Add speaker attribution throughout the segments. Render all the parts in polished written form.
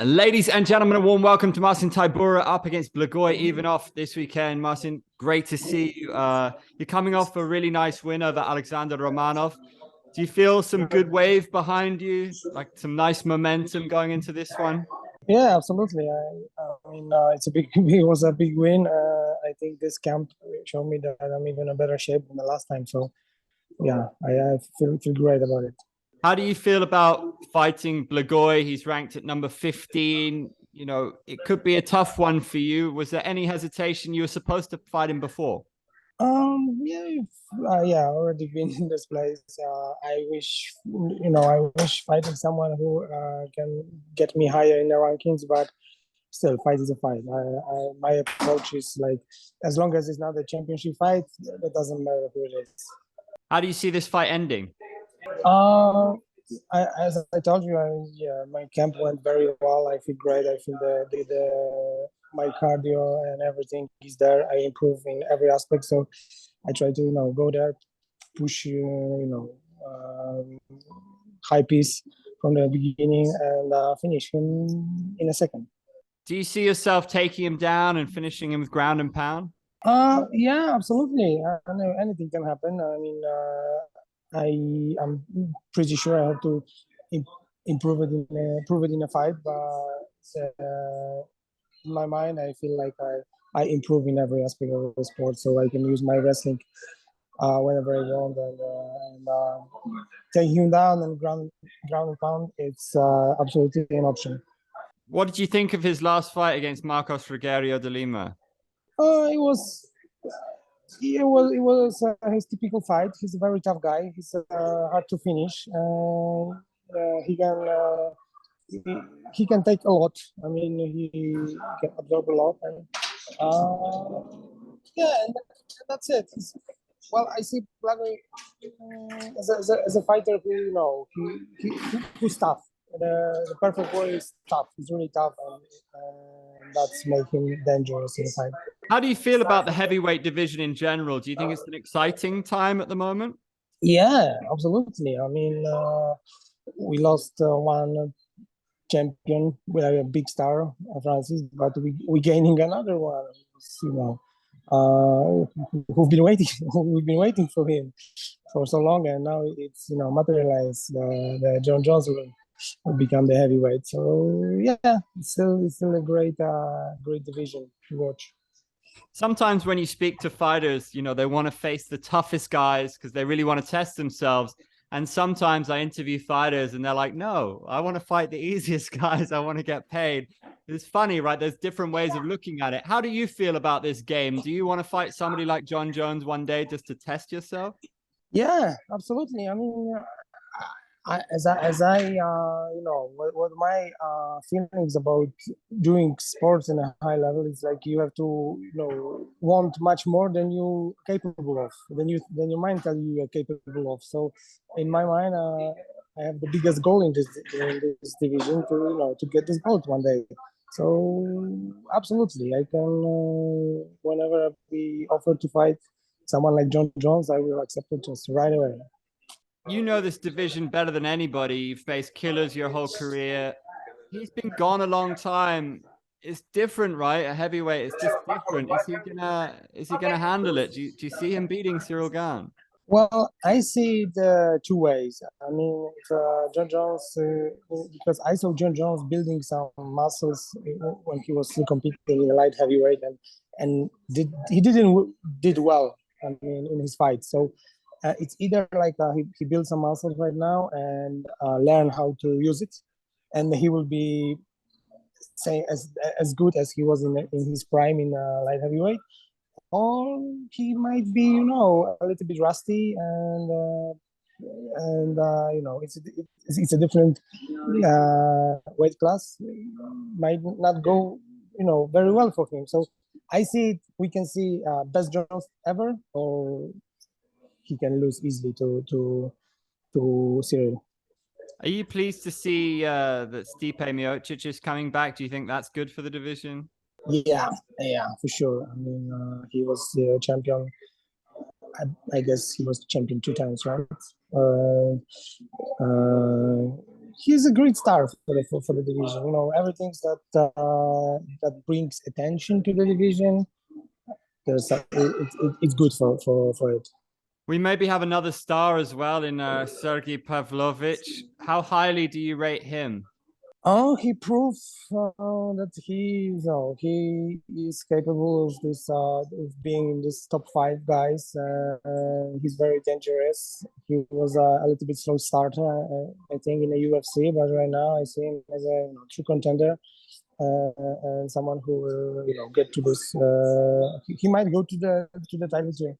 Speaker 1: Ladies and gentlemen, a warm welcome to Marcin Tybura up against Blagoy Ivanov this weekend. Marcin, great to see you. You're coming off a really nice win over Alexander Romanov. Do you feel some good wave behind you, like some nice momentum going into this one?
Speaker 2: Yeah, absolutely. It's a big. It was a big win. I think this camp showed me that I'm even in a better shape than the last time. So, yeah, I feel great about it.
Speaker 1: How do you feel about fighting Blagoy? He's ranked at number 15. You know, it could be a tough one for you. Was there any hesitation? You were supposed to fight him before.
Speaker 2: Yeah, already been in this place. I wish fighting someone who can get me higher in the rankings, but still, fight is a fight. My approach is like, as long as it's not a championship fight, it doesn't matter who it is.
Speaker 1: How do you see this fight ending?
Speaker 2: As I told you, my camp went very well. I feel great. I feel my cardio and everything is there. I improve in every aspect. So I try to go there, push high pace from the beginning and finish him in a second.
Speaker 1: Do you see yourself taking him down and finishing him with ground and pound?
Speaker 2: Yeah, absolutely. I know anything can happen. I'm pretty sure I have to improve it in a fight, but in my mind, I feel like I improve in every aspect of the sport, so I can use my wrestling whenever I want and take him down and ground and pound. It's absolutely an option.
Speaker 1: What did you think of his last fight against Marcos Rogerio de Lima?
Speaker 2: It was his typical fight. He's a very tough guy. He's hard to finish. He can take a lot. I mean, he can absorb a lot, and and that's it. I see Blagoy as a fighter who who's tough. The perfect word is tough. He's really tough, and that's making him dangerous in the fight.
Speaker 1: How do you feel about the heavyweight division in general? Do you think it's an exciting time at the moment?
Speaker 2: Yeah, absolutely. I mean, we lost one champion with a big star, Francis, but we gaining another one. Who've been waiting. We've been waiting for him for so long, and now it's materialized. The Jon Jones will become the heavyweight. So yeah, it's still a great division to watch.
Speaker 1: Sometimes when you speak to fighters, they want to face the toughest guys because they really want to test themselves. And sometimes I interview fighters and they're like, no, I want to fight the easiest guys. I want to get paid. It's funny, right? There's different ways of looking at it. How do you feel about this game? Do you want to fight somebody like Jon Jones one day just to test yourself?
Speaker 2: Yeah, absolutely. I mean, what my feelings about doing sports in a high level is like you have to want much more than you capable of, than your mind tell you you're capable of. So in my mind, I have the biggest goal in this division to get this belt one day. So absolutely, I can whenever we offer to fight someone like Jon Jones, I will accept it just right away.
Speaker 1: You know this division better than anybody. You've faced killers your whole career. He's been gone a long time. It's different, right? A heavyweight is just different. Is he gonna handle it? Do you see him beating Cyril Gane?
Speaker 2: Well, I see the two ways. I mean, Jon Jones, because I saw Jon Jones building some muscles when he was still competing in light heavyweight, and did well. I mean, in his fight. So it's either like he builds some muscles right now and learn how to use it, and he will be say as good as he was in his prime in light heavyweight, or he might be a little bit rusty and it's a different weight class, might not go very well for him. So I see it, we can see best Jones ever, or he can lose easily to Cyril.
Speaker 1: Are you pleased to see that Stipe Miocic is coming back? Do you think that's good for the division?
Speaker 2: Yeah, for sure. I mean, he was the champion. I guess he was champion 2 times, right? he's a great star for the division. You know, everything that brings attention to the division, it's good for it.
Speaker 1: We maybe have another star as well in Sergey Pavlovich. How highly do you rate him?
Speaker 2: Oh, he proved that he is capable of this of being in this top five guys. He's very dangerous. He was a little bit slow starter, I think, in the UFC, but right now I see him as a true contender and someone who will get to this. He might go to the title too.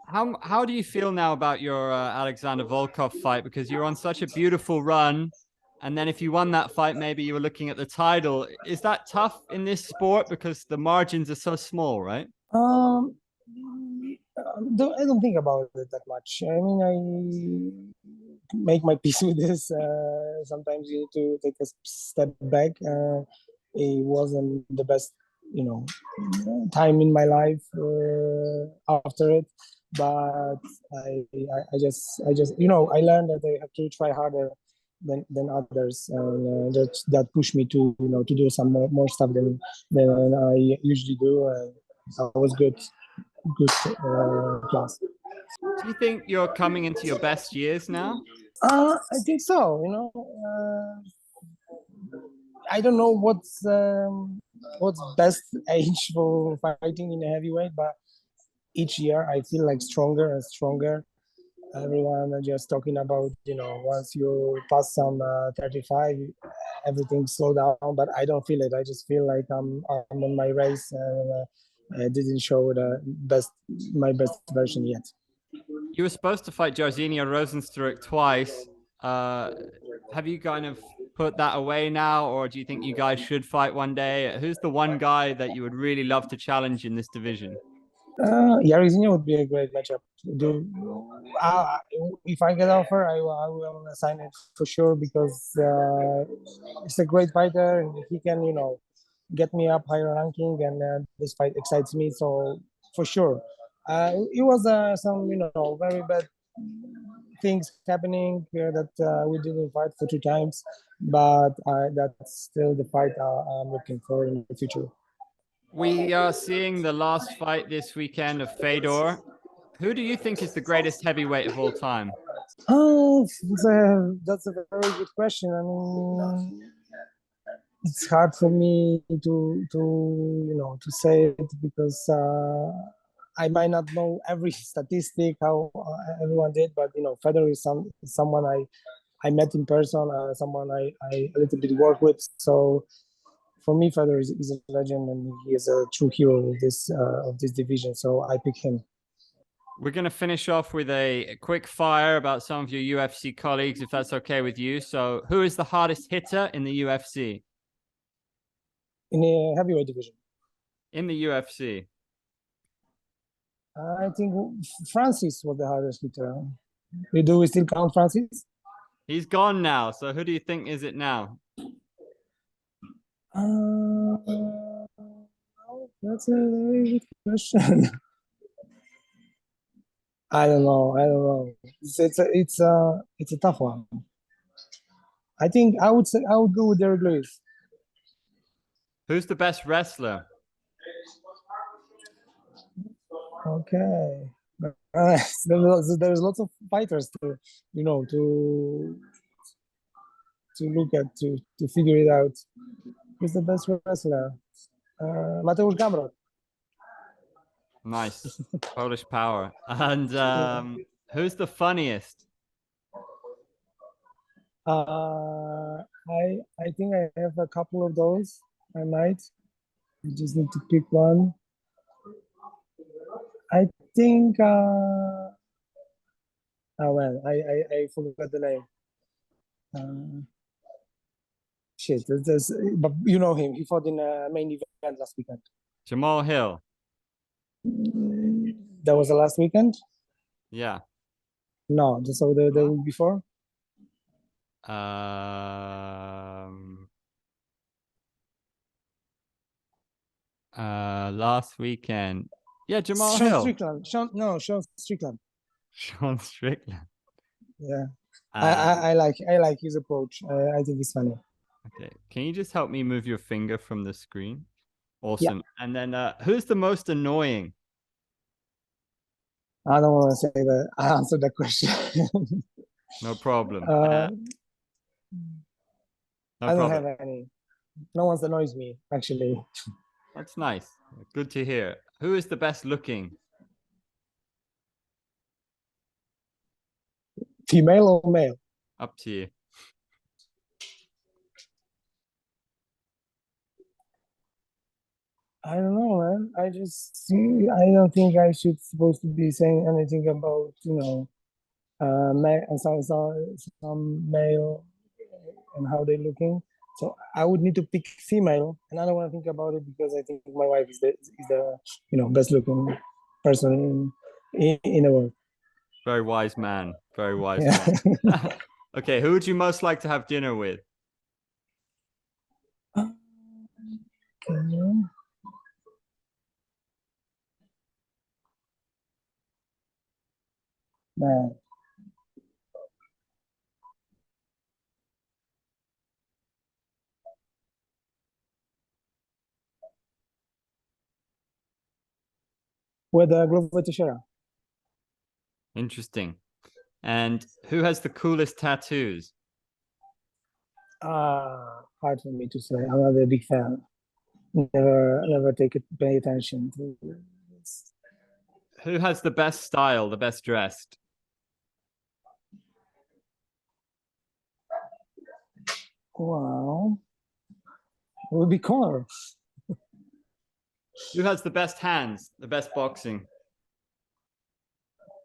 Speaker 1: How do you feel now about your Alexander Volkov fight? Because you're on such a beautiful run. And then if you won that fight, maybe you were looking at the title. Is that tough in this sport because the margins are so small, right?
Speaker 2: I don't think about it that much. I mean, I make my peace with this. Sometimes you need to take a step back. It wasn't the best, time in my life after it, but I learned that I have to try harder than others, and that pushed me to do some more stuff than I usually do. And I was good class.
Speaker 1: Do you think you're coming into your best years now?
Speaker 2: I think so. I don't know what's best age for fighting in a heavyweight, but each year I feel like stronger and stronger. Everyone are just talking about, once you pass some 35, everything slow down, but I don't feel it. I just feel like I'm on my race, and I didn't show my best version yet.
Speaker 1: You were supposed to fight Jairzinho Rozenstruik twice. Have you kind of put that away now, or do you think you guys should fight one day? Who's the one guy that you would really love to challenge in this division?
Speaker 2: Jairzinho would be a great matchup. Uh, if I get offer, I will sign it for sure, because he's a great fighter and he can, get me up higher ranking, and this fight excites me. So for sure, it was some, very bad things happening that we didn't fight for 2 times, but that's still the fight I'm looking for in the future.
Speaker 1: We are seeing the last fight this weekend of Fedor. Who do you think is the greatest heavyweight of all time?
Speaker 2: Oh, that's a very good question. I mean, it's hard for me to say it, because I might not know every statistic how everyone did, but Federer is someone I met in person, someone I a little bit work with. So for me, Federer is a legend, and he is a true hero of this division. So I pick him.
Speaker 1: We're going to finish off with a quick fire about some of your UFC colleagues, if that's okay with you. So, who is the hardest hitter in the UFC?
Speaker 2: In the heavyweight division.
Speaker 1: In the UFC.
Speaker 2: I think Francis was the hardest hitter. Do we still count Francis?
Speaker 1: He's gone now. So, who do you think is it now?
Speaker 2: That's a very good question. I don't know. It's a tough one. I think I would go with Derek Lewis.
Speaker 1: Who's the best wrestler?
Speaker 2: Okay. There's lots of fighters to look at, to figure it out. Who's the best wrestler? Mateusz Gamrot.
Speaker 1: Nice. Polish power. And who's the funniest?
Speaker 2: I think I have a couple of those. I might. I just need to pick one. I think. I forgot the name. Shit. But you know him. He fought in a main event last weekend.
Speaker 1: Jamal Hill.
Speaker 2: That was the last weekend?
Speaker 1: Yeah.
Speaker 2: No, so the week before?
Speaker 1: Last weekend. Yeah, Jamal
Speaker 2: Sean
Speaker 1: Hill.
Speaker 2: Strickland. Sean Strickland.
Speaker 1: Sean Strickland.
Speaker 2: Yeah. I like his approach. I think it's funny.
Speaker 1: Okay, can you just help me move your finger from the screen?
Speaker 2: Yeah,
Speaker 1: Awesome. And then who's the most annoying?
Speaker 2: I don't want to say that I answered that question.
Speaker 1: No problem.
Speaker 2: uh,
Speaker 1: No
Speaker 2: I don't
Speaker 1: problem.
Speaker 2: have any. No one annoys me actually.
Speaker 1: That's nice. Good to hear. Who is the best looking?
Speaker 2: Female or male?
Speaker 1: Up to you.
Speaker 2: I don't know, man. I don't think I should supposed to be saying anything about some male and how they're looking. So I would need to pick female, and I don't want to think about it because I think my wife is the best looking person in the world.
Speaker 1: Very wise man. Very wise
Speaker 2: Yeah.
Speaker 1: man. Okay, who would you most like to have dinner with?
Speaker 2: Okay. Man. With Glover Teixeira.
Speaker 1: Interesting. And who has the coolest tattoos?
Speaker 2: Hard for me to say. I'm not a big fan. Never pay attention to this.
Speaker 1: Who has the best style, the best dressed?
Speaker 2: Wow. It would be Connor.
Speaker 1: Who has the best hands, the best boxing?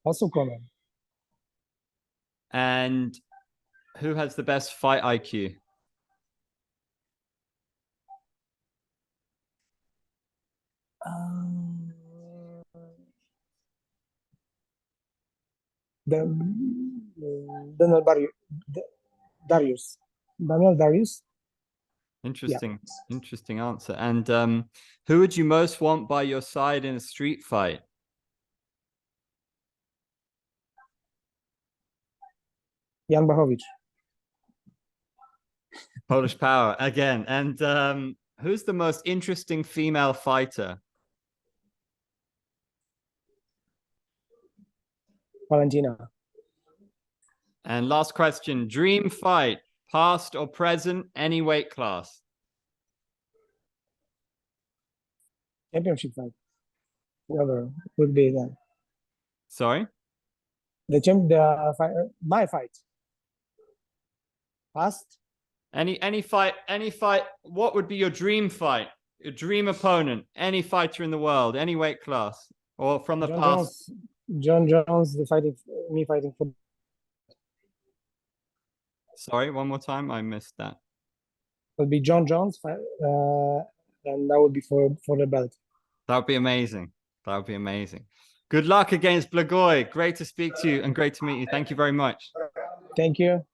Speaker 2: Also Connor.
Speaker 1: And who has the best fight IQ?
Speaker 2: Um, the Daniel Darius. Daniel Darius.
Speaker 1: Interesting, interesting answer. And who would you most want by your side in a street fight?
Speaker 2: Jan Blachowicz.
Speaker 1: Polish power again. And who's the most interesting female fighter?
Speaker 2: Valentina.
Speaker 1: And last question, dream fight, past or present, any weight class?
Speaker 2: Championship fight. Whoever would be that.
Speaker 1: Sorry?
Speaker 2: My fight. Past.
Speaker 1: Any fight, what would be your dream fight? Your dream opponent, any fighter in the world, any weight class, or from the past?
Speaker 2: Jon Jones, fighting for.
Speaker 1: Sorry, one more time. I missed that.
Speaker 2: Would be Jon Jones, and that would be for the belt.
Speaker 1: That would be amazing. That would be amazing. Good luck against Blagoy. Great to speak to you and great to meet you. Thank you very much.
Speaker 2: Thank you.